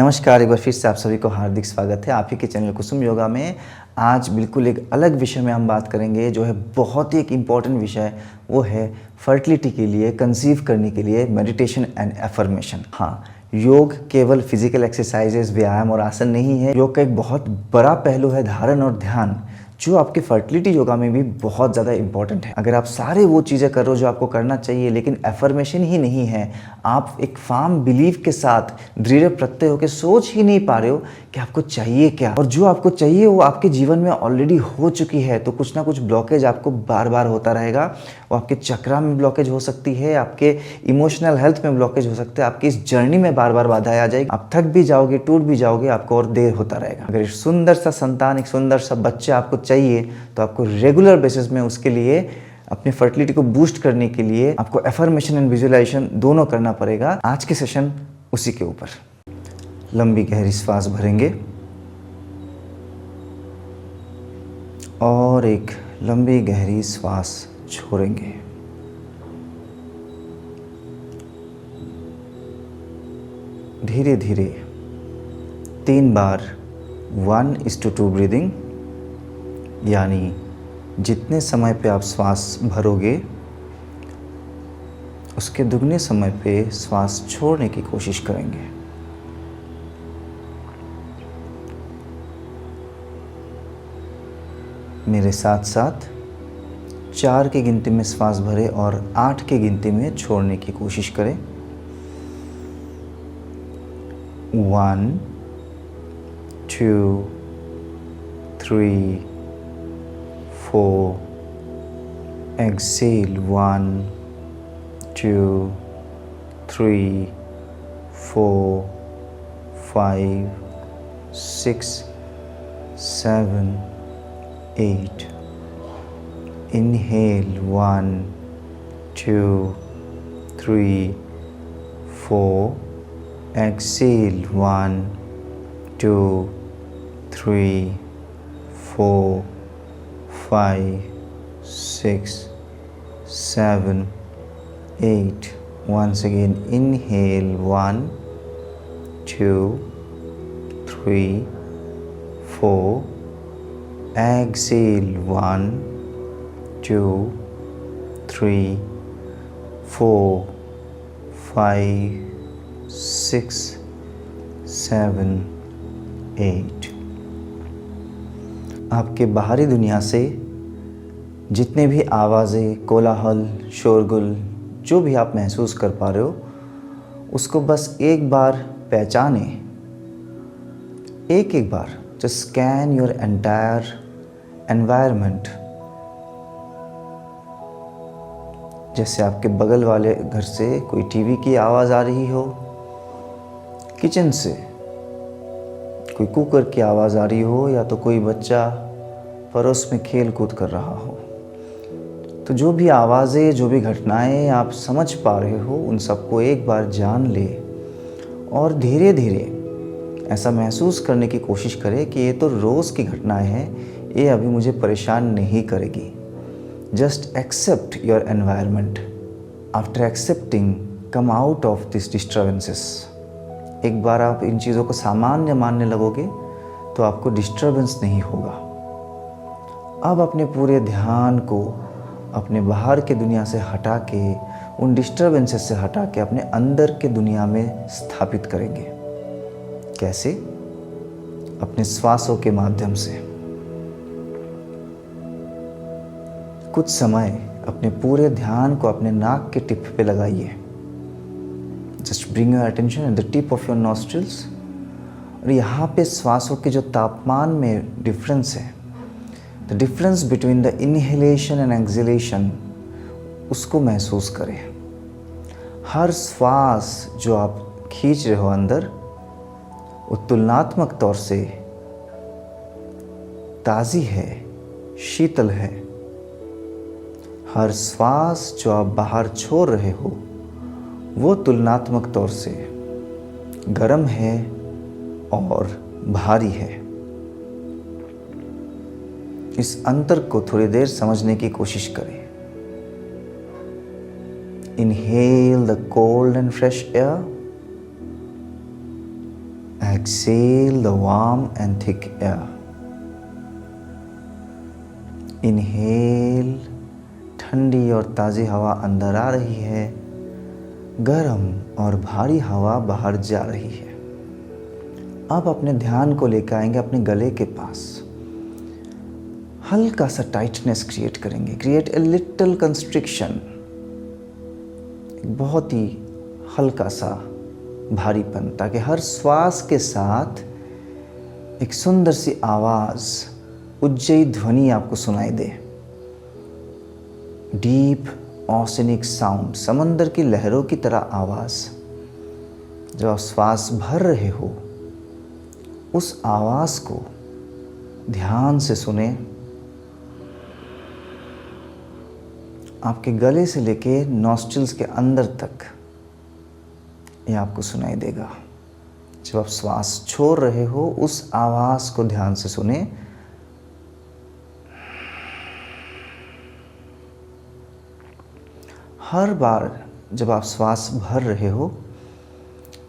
नमस्कार, एक बार फिर से आप सभी को हार्दिक स्वागत है आप ही के चैनल कुसुम योगा में। आज बिल्कुल एक अलग विषय में हम बात करेंगे जो है बहुत ही एक इम्पॉर्टेंट विषय। वो है फर्टिलिटी के लिए, कंसीव करने के लिए मेडिटेशन एंड एफर्मेशन। हाँ, योग केवल फिजिकल एक्सरसाइजेज, व्यायाम और आसन नहीं है। योग का एक बहुत बड़ा पहलू है धारण और ध्यान, जो आपके फर्टिलिटी योगा में भी बहुत ज़्यादा इंपॉर्टेंट है। अगर आप सारे वो चीज़ें कर रहे हो जो आपको करना चाहिए, लेकिन एफर्मेशन ही नहीं है, आप एक फार्म बिलीव के साथ दृढ़ प्रत्यय होकर सोच ही नहीं पा रहे हो कि आपको चाहिए क्या, और जो आपको चाहिए वो आपके जीवन में ऑलरेडी हो चुकी है, तो कुछ ना कुछ ब्लॉकेज आपको बार बार होता रहेगा। वो आपके चक्रा में ब्लॉकेज हो सकती है, आपके इमोशनल हेल्थ में ब्लॉकेज हो सकता है, आपकी इस जर्नी में बार बार बाधाएं आ जाएगी, आप थक भी जाओगे, टूट भी जाओगे, आपको और देर होता रहेगा। अगर एक सुंदर सा संतान, एक सुंदर सा बच्चा आपको चाहिए, तो आपको रेगुलर बेसिस में उसके लिए अपनी फर्टिलिटी को बूस्ट करने के लिए आपको एफर्मेशन एंड विजुअलाइजेशन दोनों करना पड़ेगा। आज के सेशन उसी के ऊपर। लंबी गहरी सांस भरेंगे और एक लंबी गहरी सांस छोड़ेंगे। धीरे धीरे 3 बार 1:2 ब्रीदिंग, यानी जितने समय पे आप श्वास भरोगे उसके दुगने समय पे श्वास छोड़ने की कोशिश करेंगे। मेरे साथ साथ 4 की गिनती में श्वास भरें और 8 की गिनती में छोड़ने की कोशिश करें। 1 2 3 4, exhale 1 2 3 4 5 6 7 8, inhale 1 2 3 4, exhale 1 2 3 4 5 6 7 8. Once again, inhale 1 2 3 4, exhale 1 2 3 4 5 6 7 8. आपके बाहरी दुनिया से जितने भी आवाज़ें, कोलाहल, शोरगुल जो भी आप महसूस कर पा रहे हो, उसको बस एक बार पहचानें। एक एक बार just scan your entire environment. जैसे आपके बगल वाले घर से कोई टीवी की आवाज़ आ रही हो, किचन से कोई कुकर की आवाज़ आ रही हो, या तो कोई बच्चा पड़ोस में खेल कूद कर रहा हो। तो जो भी आवाज़ें, जो भी घटनाएं आप समझ पा रहे हो, उन सबको एक बार जान ले और धीरे धीरे ऐसा महसूस करने की कोशिश करें कि ये तो रोज़ की घटनाएं हैं, ये अभी मुझे परेशान नहीं करेगी। Just accept your environment. After accepting, come out of this disturbances. एक बार आप इन चीज़ों को सामान्य मानने लगोगे तो आपको डिस्टर्बेंस नहीं होगा। अब अपने पूरे ध्यान को अपने बाहर के दुनिया से हटा के, उन डिस्टर्बेंसेस से हटा के अपने अंदर के दुनिया में स्थापित करेंगे। कैसे? अपने श्वासों के माध्यम से। कुछ समय अपने पूरे ध्यान को अपने नाक के टिप पे लगाइए। Just bring your attention at the tip of your nostrils. और यहाँ पे श्वासों के जो तापमान में डिफरेंस है, the difference between the inhalation and exhalation, उसको महसूस करें। हर श्वास जो आप खींच रहे हो अंदर, वो तुलनात्मक तौर से ताज़ी है, शीतल है। हर श्वास जो आप बाहर छोड़ रहे हो, वो तुलनात्मक तौर से गर्म है और भारी है। इस अंतर को थोड़ी देर समझने की कोशिश करें। Inhale the cold and fresh air Exhale the warm and thick air. Inhale, ठंडी और ताज़ी हवा अंदर आ रही है, गर्म और भारी हवा बाहर जा रही है। अब अपने ध्यान को लेकर आएंगे अपने गले के पास, हल्का सा टाइटनेस क्रिएट करेंगे, क्रिएट ए लिटिल कंस्ट्रिक्शन, बहुत ही हल्का सा भारीपन, ताकि हर श्वास के साथ एक सुंदर सी आवाज़, उज्जयी ध्वनि आपको सुनाई दे। डीप ओशनिक साउंड, समंदर की लहरों की तरह आवाज़। जब आप श्वास भर रहे हो उस आवाज़ को ध्यान से सुने। आपके गले से लेके नॉस्ट्रिल्स के अंदर तक ये आपको सुनाई देगा। जब आप श्वास छोड़ रहे हो उस आवाज़ को ध्यान से सुने। हर बार जब आप श्वास भर रहे हो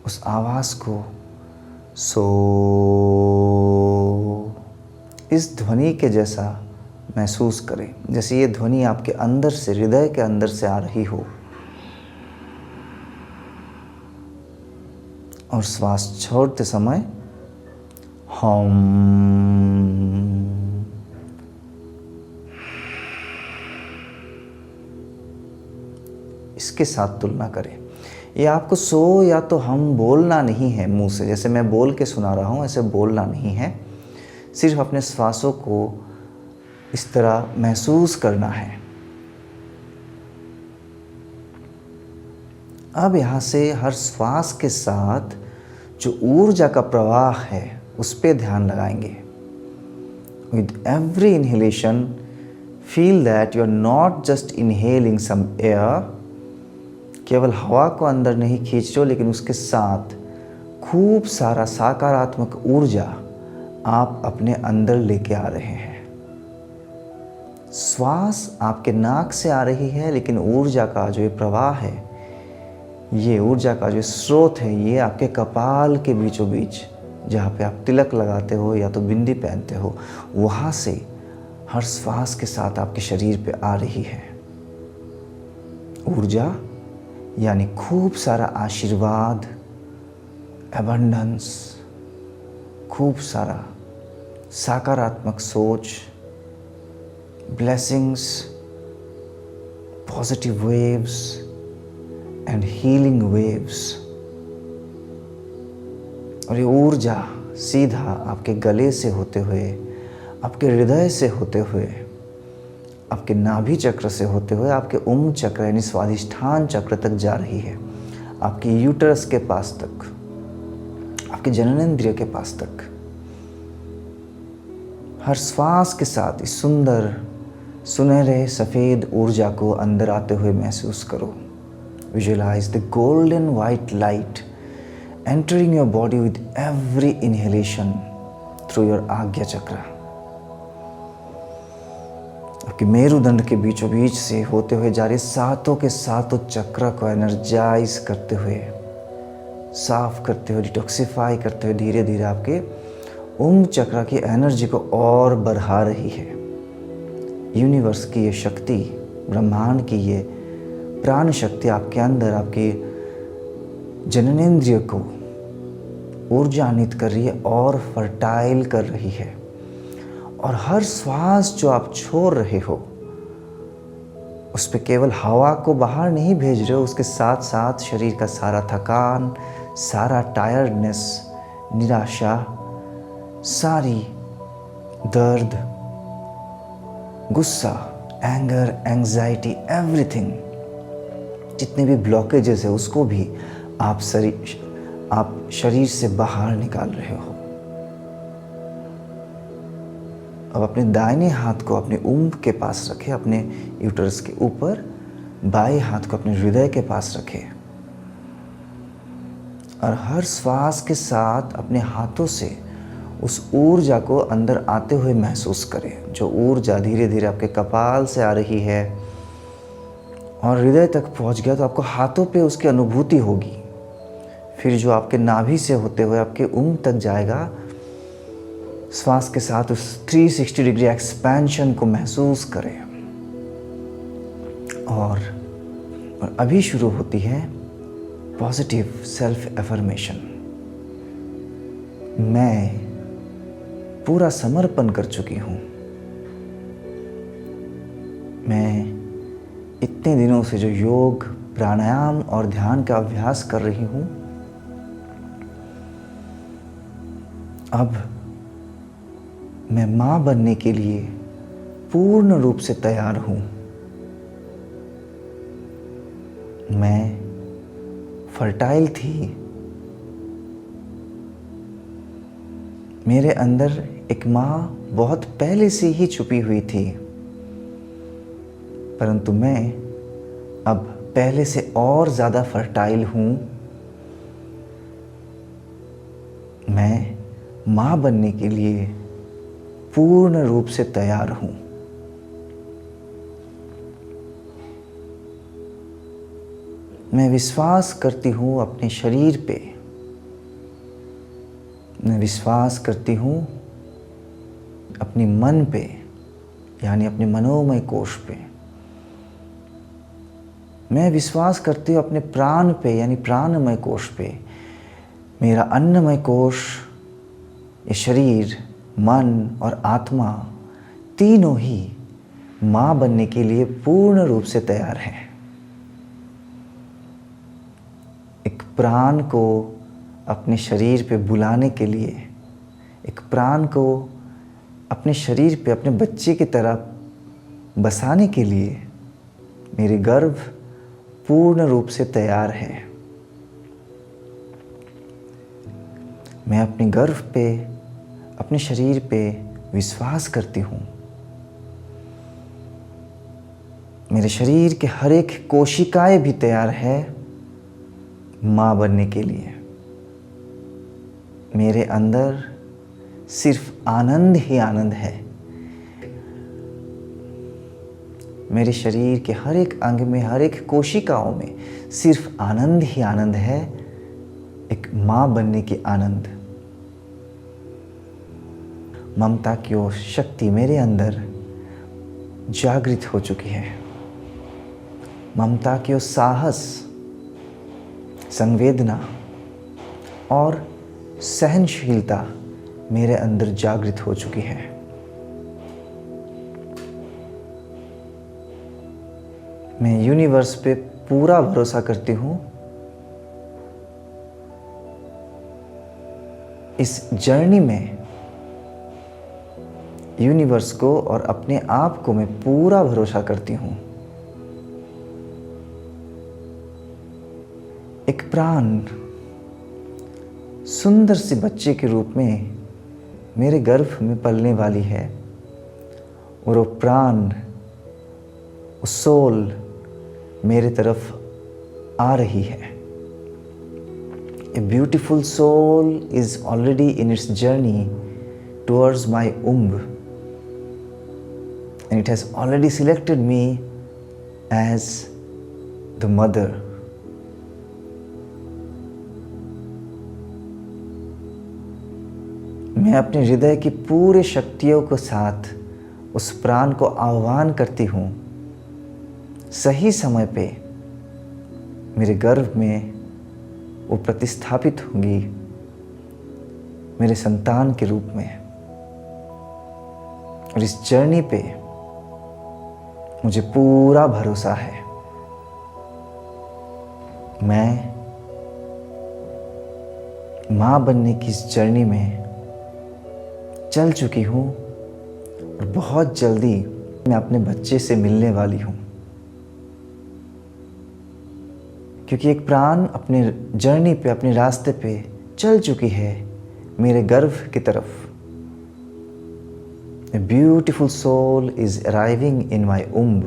उस आवाज़ को सो, इस ध्वनि के जैसा महसूस करें, जैसे ये ध्वनि आपके अंदर से, हृदय के अंदर से आ रही हो। और श्वास छोड़ते समय हम, इसके साथ तुलना करें। ये आपको सो या तो हम बोलना नहीं है मुंह से, जैसे मैं बोल के सुना रहा हूँ ऐसे बोलना नहीं है, सिर्फ अपने श्वासों को इस तरह महसूस करना है। अब यहाँ से हर श्वास के साथ जो ऊर्जा का प्रवाह है उस पे ध्यान लगाएंगे। With every inhalation, feel that you are not just inhaling some air, केवल हवा को अंदर नहीं खींच रहे हो, लेकिन उसके साथ खूब सारा सकारात्मक ऊर्जा आप अपने अंदर लेके आ रहे हैं। श्वास आपके नाक से आ रही है, लेकिन ऊर्जा का जो ये प्रवाह है, ये ऊर्जा का जो स्रोत है, ये आपके कपाल के बीचों बीच, जहाँ पे आप तिलक लगाते हो या तो बिंदी पहनते हो, वहाँ से हर श्वास के साथ आपके शरीर पे आ रही है ऊर्जा, यानी खूब सारा आशीर्वाद, एबंडेंस, खूब सारा सकारात्मक सोच, blessings, positive waves and healing waves. और ये ऊर्जा सीधा आपके गले से होते हुए, आपके हृदय से होते हुए, आपके नाभि चक्र से होते हुए आपके उम्म चक्र यानी स्वादिष्ठान चक्र तक जा रही है, आपके यूटरस के पास तक, आपके जननेंद्रिय के पास तक। हर श्वास के साथ इस सुंदर सुनहरे सफ़ेद ऊर्जा को अंदर आते हुए महसूस करो। Visualise the golden white light entering your body with every inhalation through your आज्ञा चक्र। आपके मेरुदंड के बीचों बीच से होते हुए जा रहे सातों के सातों चक्र को एनर्जाइज करते हुए, साफ करते हुए, डिटॉक्सिफाई करते हुए धीरे धीरे आपके उम्म चक्र की एनर्जी को और बढ़ा रही है। यूनिवर्स की ये शक्ति, ब्रह्मांड की ये प्राण शक्ति आपके अंदर, आपके जननेंद्रिय को ऊर्जान्वित कर रही है और फर्टाइल कर रही है। और हर श्वास जो आप छोड़ रहे हो उस पे केवल हवा को बाहर नहीं भेज रहे हो, उसके साथ साथ शरीर का सारा थकान, सारा टायर्डनेस, निराशा, सारी दर्द, गुस्सा, एंगर, एंजाइटी, एवरीथिंग, जितने भी ब्लॉकेजेस है उसको भी आप शरीर से बाहर निकाल रहे हो। अब अपने दाहिने हाथ को अपने उम्ब के पास रखें, अपने यूटरस के ऊपर, बाएं हाथ को अपने हृदय के पास रखें और हर श्वास के साथ अपने हाथों से उस ऊर्जा को अंदर आते हुए महसूस करें। जो ऊर्जा धीरे धीरे आपके कपाल से आ रही है और हृदय तक पहुंच गया तो आपको हाथों पे उसकी अनुभूति होगी। फिर जो आपके नाभि से होते हुए आपके उंग तक जाएगा। श्वास के साथ उस 360 डिग्री एक्सपेंशन को महसूस करें। और अभी शुरू होती है पॉजिटिव सेल्फ एफर्मेशन। मैं पूरा समर्पण कर चुकी हूँ। मैं इतने दिनों से जो योग, प्राणायाम और ध्यान का अभ्यास कर रही हूँ, अब मैं माँ बनने के लिए पूर्ण रूप से तैयार हूँ। मैं फर्टाइल थी। मेरे अंदर एक माँ बहुत पहले से ही छुपी हुई थी, परंतु मैं अब पहले से और ज़्यादा फर्टाइल हूँ। मैं माँ बनने के लिए पूर्ण रूप से तैयार हूँ। मैं विश्वास करती हूँ अपने शरीर पे। मैं विश्वास करती हूँ अपनी मन पे, यानी अपने मनोमय कोश पे। मैं विश्वास करती हूँ अपने प्राण पे, यानी प्राणमय कोश पे। मेरा अन्नमय कोश, ये शरीर, मन और आत्मा तीनों ही माँ बनने के लिए पूर्ण रूप से तैयार हैं। एक प्राण को अपने शरीर पे बुलाने के लिए, एक प्राण को अपने शरीर पे अपने बच्चे की तरह बसाने के लिए मेरी गर्भ पूर्ण रूप से तैयार है। मैं अपने गर्भ पे, अपने शरीर पे विश्वास करती हूँ। मेरे शरीर के हर एक कोशिकाएं भी तैयार है माँ बनने के लिए। मेरे अंदर सिर्फ आनंद ही आनंद है। मेरे शरीर के हर एक अंग में, हर एक कोशिकाओं में सिर्फ आनंद ही आनंद है, एक माँ बनने की आनंद। ममता की वो शक्ति मेरे अंदर जागृत हो चुकी है। ममता की वो साहस, संवेदना और सहनशीलता मेरे अंदर जागृत हो चुकी है। मैं यूनिवर्स पे पूरा भरोसा करती हूँ। इस जर्नी में यूनिवर्स को और अपने आप को मैं पूरा भरोसा करती हूँ। एक प्राण सुंदर से बच्चे के रूप में मेरे गर्भ में पलने वाली है, और वो प्राण, वो सोल मेरे तरफ आ रही है। A beautiful soul is already in its journey towards my womb, and it has already selected me as the mother. मैं अपने हृदय की पूरी शक्तियों के साथ उस प्राण को आह्वान करती हूँ। सही समय पे मेरे गर्भ में वो प्रतिस्थापित होंगी मेरे संतान के रूप में। और इस जर्नी पे मुझे पूरा भरोसा है। मैं माँ बनने की इस जर्नी में चल चुकी हूँ, और बहुत जल्दी मैं अपने बच्चे से मिलने वाली हूँ। क्योंकि एक प्राण अपने जर्नी पे, अपने रास्ते पे चल चुकी है मेरे गर्भ की तरफ। A beautiful soul is arriving in my womb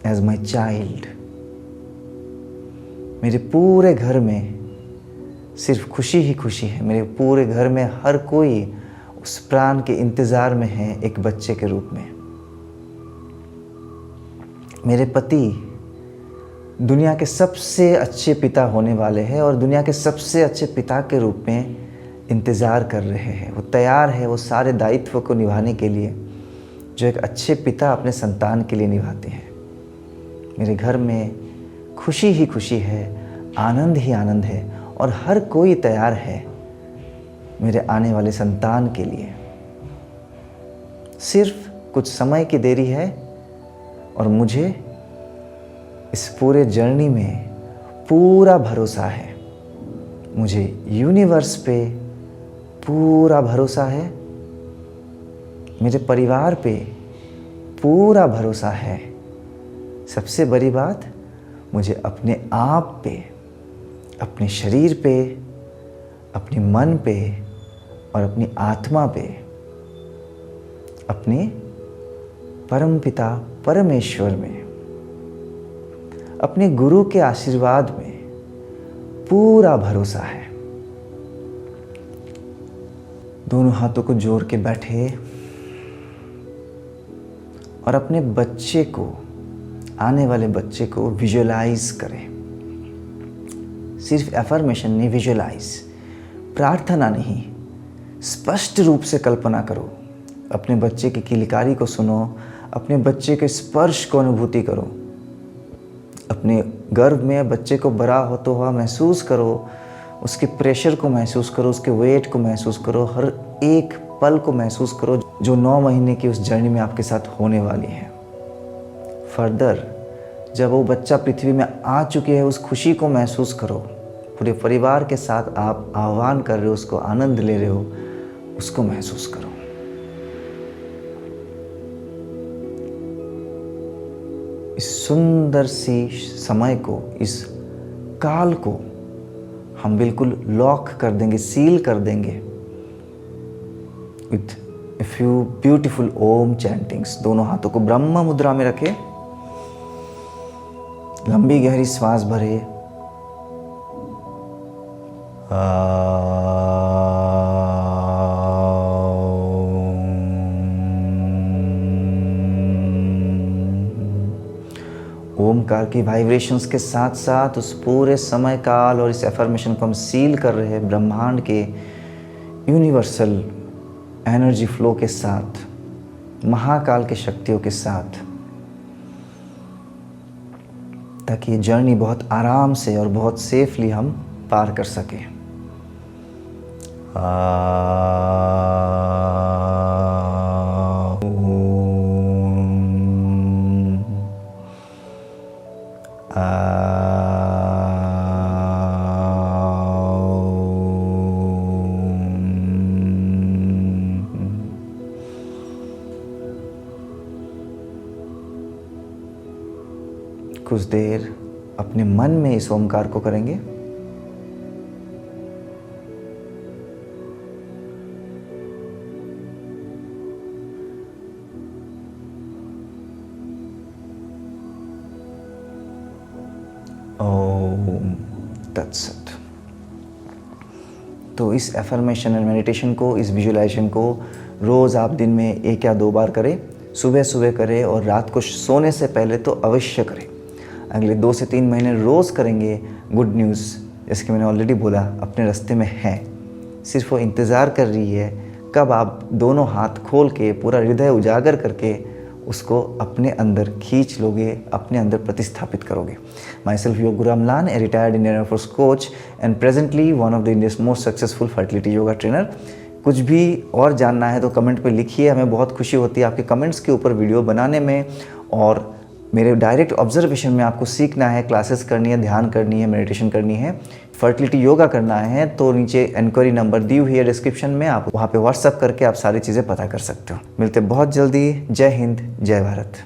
as my child. मेरे पूरे घर में सिर्फ खुशी ही खुशी है। मेरे पूरे घर में हर कोई उस प्राण के इंतज़ार में है, एक बच्चे के रूप में। मेरे पति दुनिया के सबसे अच्छे पिता होने वाले हैं और दुनिया के सबसे अच्छे पिता के रूप में इंतज़ार कर रहे हैं। वो तैयार है वो सारे दायित्व को निभाने के लिए जो एक अच्छे पिता अपने संतान के लिए निभाते हैं। मेरे घर में खुशी ही खुशी है, आनंद ही आनंद है और हर कोई तैयार है मेरे आने वाले संतान के लिए। सिर्फ कुछ समय की देरी है और मुझे इस पूरे जर्नी में पूरा भरोसा है। मुझे यूनिवर्स पे पूरा भरोसा है, मेरे परिवार पे पूरा भरोसा है। सबसे बड़ी बात, मुझे अपने आप पे, अपने शरीर पे, अपने मन पे और अपनी आत्मा पे, अपने परमपिता परमेश्वर में, अपने गुरु के आशीर्वाद में पूरा भरोसा है। दोनों हाथों को जोड़ के बैठे और अपने बच्चे को, आने वाले बच्चे को विजुअलाइज करें। सिर्फ एफर्मेशन नहीं, विजुअलाइज, प्रार्थना नहीं, स्पष्ट रूप से कल्पना करो। अपने बच्चे की किलकारी को सुनो, अपने बच्चे के स्पर्श को अनुभूति करो, अपने गर्भ में बच्चे को बड़ा होता हुआ महसूस करो, उसके प्रेशर को महसूस करो, उसके वेट को महसूस करो, हर एक पल को महसूस करो जो 9 महीने की उस जर्नी में आपके साथ होने वाली है। फर्दर जब वो बच्चा पृथ्वी में आ चुके हैं, उस खुशी को महसूस करो। पूरे परिवार के साथ आप आह्वान कर रहे हो, उसको आनंद ले रहे हो, उसको महसूस करो। इस सुंदर सी समय को, इस काल को हम बिल्कुल लॉक कर देंगे, सील कर देंगे with a few beautiful Om chantings. दोनों हाथों को ब्रह्म मुद्रा में रखें, लंबी गहरी श्वास भरे, ओमकार की वाइब्रेशंस के साथ साथ उस पूरे समय काल और इस एफर्मेशन को हम सील कर रहे हैं ब्रह्मांड के यूनिवर्सल एनर्जी फ्लो के साथ, महाकाल के शक्तियों के साथ, ताकि ये जर्नी बहुत आराम से और बहुत सेफली हम पार कर सकें। कुछ देर अपने मन में इस ओमकार को करेंगे। ओम तत्सत। तो इस एफर्मेशन एंड मेडिटेशन को, इस विजुअलाइजेशन को रोज़ आप दिन में 1 या 2 बार करें। सुबह सुबह करें और रात को सोने से पहले तो अवश्य करें। अगले 2 से 3 महीने रोज़ करेंगे। गुड न्यूज़, जैसे कि मैंने ऑलरेडी बोला, अपने रास्ते में है। सिर्फ वो इंतज़ार कर रही है कब आप दोनों हाथ खोल के, पूरा हृदय उजागर करके उसको अपने अंदर खींच लोगे, अपने अंदर प्रतिस्थापित करोगे। My self yoga guru Amlan, a retired Indian air force coach and presently one of the India's most successful fertility yoga trainer. कुछ भी और जानना है तो कमेंट पे लिखिए, हमें बहुत खुशी होती है आपके कमेंट्स के ऊपर वीडियो बनाने में। और मेरे डायरेक्ट ऑब्जर्वेशन में आपको सीखना है, क्लासेस करनी है, ध्यान करनी है, मेडिटेशन करनी है, फर्टिलिटी योगा करना है, तो नीचे इंक्वायरी नंबर दी हुई है डिस्क्रिप्शन में, आप वहाँ पे व्हाट्सअप करके आप सारी चीज़ें पता कर सकते हो। मिलते बहुत जल्दी। जय हिंद, जय भारत।